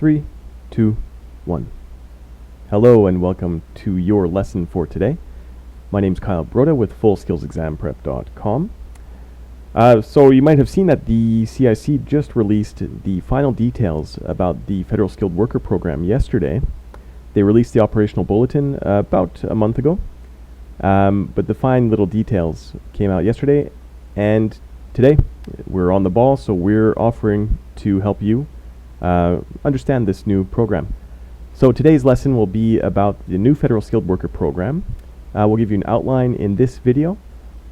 3, 2, 1. Hello and welcome to your lesson for today. My name's Kyle Broda with fullskillsexamprep.com. So you might have seen that the CIC just released the final details about the Federal Skilled Worker Program yesterday. They released the operational bulletin about a month ago, but the fine little details came out yesterday, and today we're on the ball, so we're offering to help you understand this new program. So today's lesson will be about the new Federal Skilled Worker Program. We'll give you an outline in this video,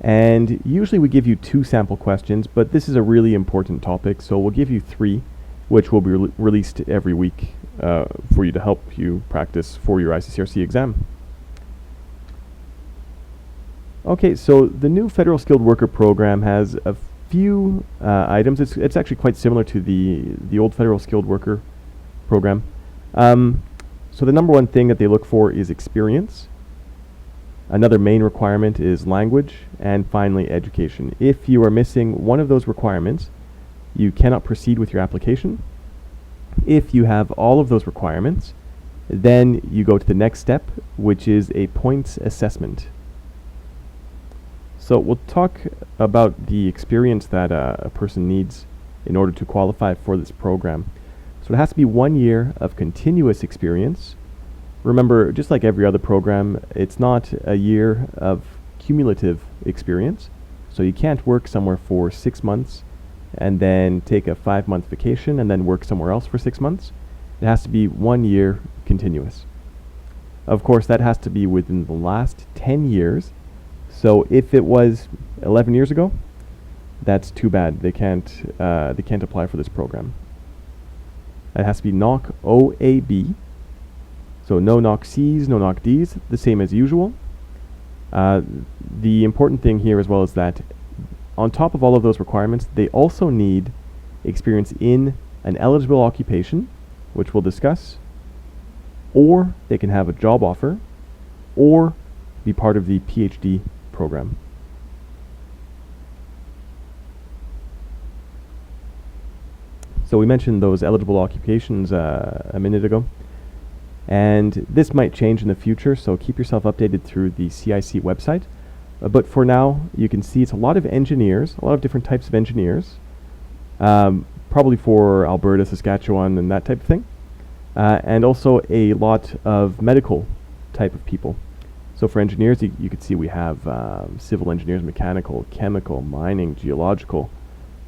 and usually we give you 2 sample questions, but this is a really important topic, so we'll give you 3, which will be released every week for you to help you practice for your ICCRC exam. Okay, so the new Federal Skilled Worker Program has a few items. It's actually quite similar to the old Federal Skilled Worker Program. So the number one thing that they look for is experience. Another main requirement is language, and finally education. If you are missing one of those requirements, you cannot proceed with your application. If you have all of those requirements, then you go to the next step, which is a points assessment. So we'll talk about the experience that a person needs in order to qualify for this program. So it has to be 1 year of continuous experience. Remember, just like every other program, it's not a year of cumulative experience. So you can't work somewhere for 6 months and then take a 5-month vacation and then work somewhere else for 6 months. It has to be 1 year continuous. Of course, that has to be within the last 10 years. So if it was 11 years ago, that's too bad. They can't apply for this program. It has to be NOC OAB. So no NOC Cs, no NOC Ds, the same as usual. The important thing here as well is that on top of all of those requirements, they also need experience in an eligible occupation, which we'll discuss, or they can have a job offer, or be part of the PhD program. So we mentioned those eligible occupations a minute ago, and this might change in the future, so keep yourself updated through the CIC website. But for now, you can see it's a lot of engineers, a lot of different types of engineers, probably for Alberta, Saskatchewan, and that type of thing, and also a lot of medical type of people. So for engineers, you can see we have civil engineers, mechanical, chemical, mining, geological,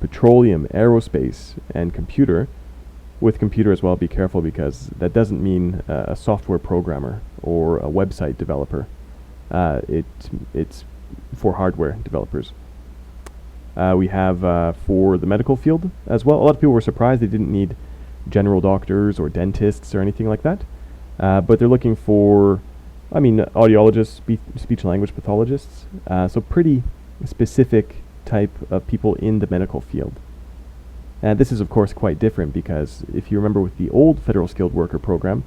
petroleum, aerospace, and computer. With computer as well, be careful, because that doesn't mean a software programmer or a website developer. It's for hardware developers. We have for the medical field as well. A lot of people were surprised they didn't need general doctors or dentists or anything like that, but they're looking for, audiologists, speech and language pathologists, so pretty specific type of people in the medical field. And this is of course quite different, because if you remember with the old Federal Skilled Worker Program,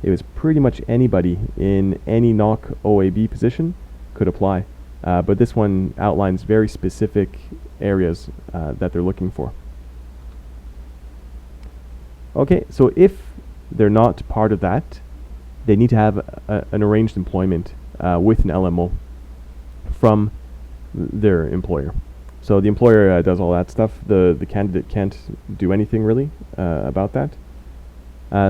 it was pretty much anybody in any NOC OAB position could apply. But this one outlines very specific areas that they're looking for. Okay, so if they're not part of that, they need to have an arranged employment with an LMO from their employer. So the employer does all that stuff. The candidate can't do anything really about that.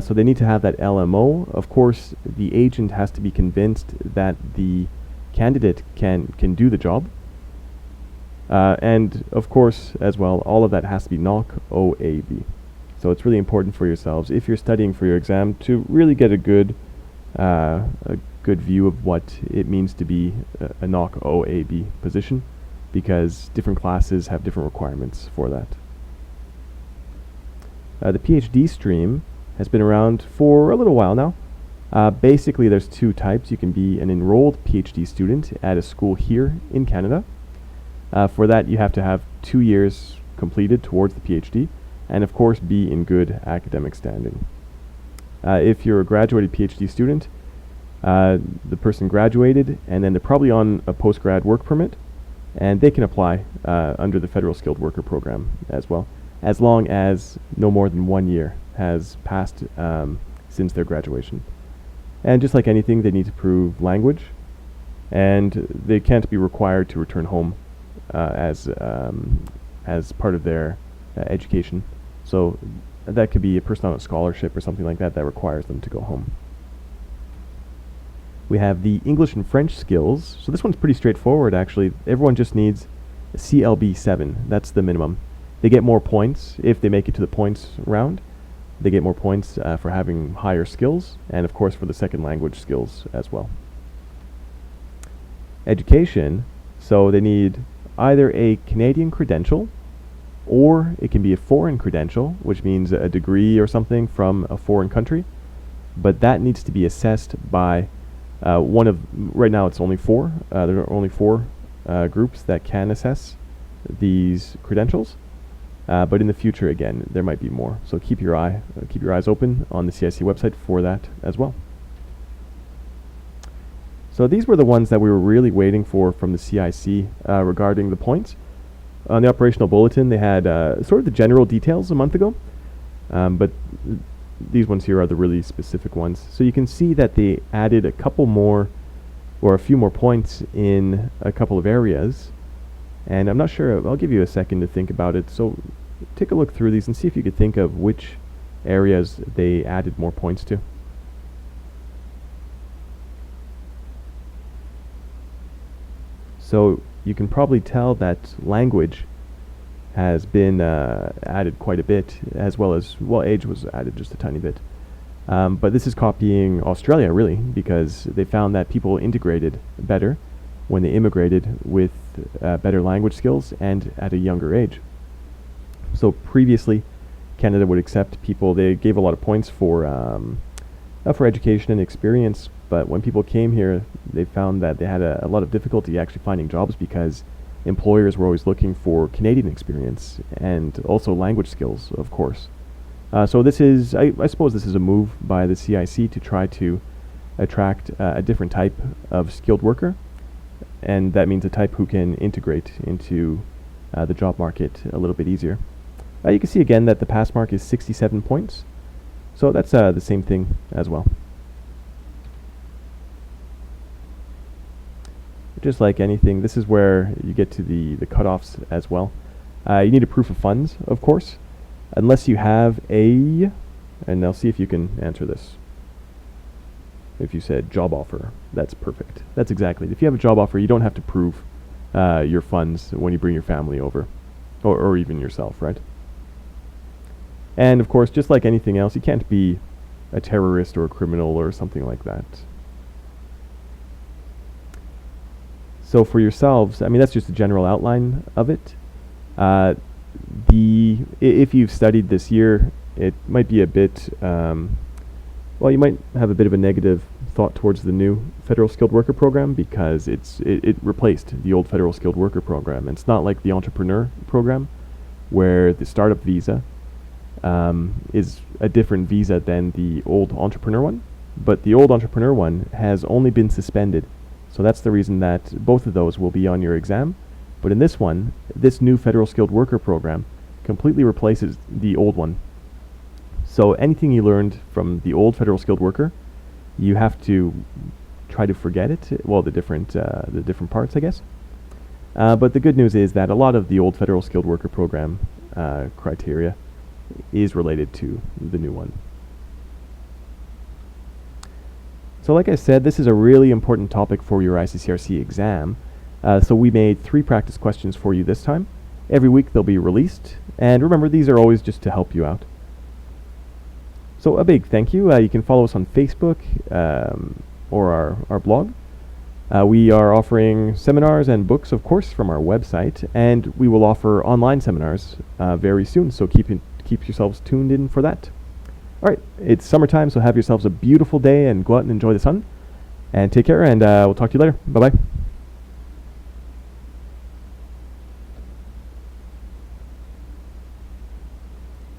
So they need to have that LMO. Of course, the agent has to be convinced that the candidate can do the job. And of course, as well, all of that has to be NOC OAB. So it's really important for yourselves, if you're studying for your exam, to really get a good view of what it means to be a NOC OAB position, because different classes have different requirements for that. The PhD stream has been around for a little while now. Basically, there's 2 types. You can be an enrolled PhD student at a school here in Canada. For that, you have to have 2 years completed towards the PhD, and of course be in good academic standing. If you're a graduated PhD student, the person graduated, and then they're probably on a postgrad work permit, and they can apply under the Federal Skilled Worker Program as well. as long as no more than 1 year has passed since their graduation. And just like anything, they need to prove language, and they can't be required to return home as part of their education. So that could be a person on a scholarship or something like that that requires them to go home. We have the English and French skills. So this one's pretty straightforward, actually. Everyone just needs CLB 7. That's the minimum. They get more points if they make it to the points round. They get more points for having higher skills, and of course for the second language skills as well. Education, so they need either a Canadian credential, or it can be a foreign credential, which means a degree or something from a foreign country, but that needs to be assessed by right now it's only 4. There are only 4 groups that can assess these credentials. But in the future, again, there might be more. So keep your eyes open on the CIC website for that as well. So these were the ones that we were really waiting for from the CIC regarding the points. On the operational bulletin, they had sort of the general details a month ago, but these ones here are the really specific ones. So you can see that they added a couple more, or a few more points in a couple of areas. And I'm not sure, I'll give you a second to think about it. So take a look through these and see if you could think of which areas they added more points to. So you can probably tell that language has been added quite a bit, as well as, well, age was added just a tiny bit. But this is copying Australia, really, because they found that people integrated better when they immigrated with better language skills and at a younger age. So previously, Canada would accept people, they gave a lot of points for education and experience, but when people came here, they found that they had a lot of difficulty actually finding jobs because employers were always looking for Canadian experience and also language skills, of course. So this is, I suppose this is a move by the CIC to try to attract a different type of skilled worker, and that means a type who can integrate into the job market a little bit easier. You can see again that the pass mark is 67 points, so that's the same thing as well. Just like anything, this is where you get to the cutoffs as well. You need a proof of funds, of course, unless you have and I'll see if you can answer this. If you said job offer, that's perfect. That's exactly it. If you have a job offer, you don't have to prove your funds when you bring your family over, or even yourself, right? And of course, just like anything else, you can't be a terrorist or a criminal or something like that. So for yourselves, I mean, that's just a general outline of it. If you've studied this year, it might be a bit, well, you might have a bit of a negative thought towards the new Federal Skilled Worker Program because it replaced the old Federal Skilled Worker Program. And it's not like the Entrepreneur Program, where the startup visa is a different visa than the old Entrepreneur one. But the old Entrepreneur one has only been suspended. So that's the reason that both of those will be on your exam. But in this one, this new Federal Skilled Worker Program completely replaces the old one. So anything you learned from the old Federal Skilled Worker, you have to try to forget it. Well, the different parts, I guess. But the good news is that a lot of the old Federal Skilled Worker Program criteria is related to the new one. So like I said, this is a really important topic for your ICCRC exam. So we made 3 practice questions for you this time. Every week they'll be released. And remember, these are always just to help you out. So a big thank you. You can follow us on Facebook or our blog. We are offering seminars and books, of course, from our website. And we will offer online seminars very soon. So keep yourselves tuned in for that. All right, it's summertime, so have yourselves a beautiful day and go out and enjoy the sun. And take care, and we'll talk to you later. Bye-bye.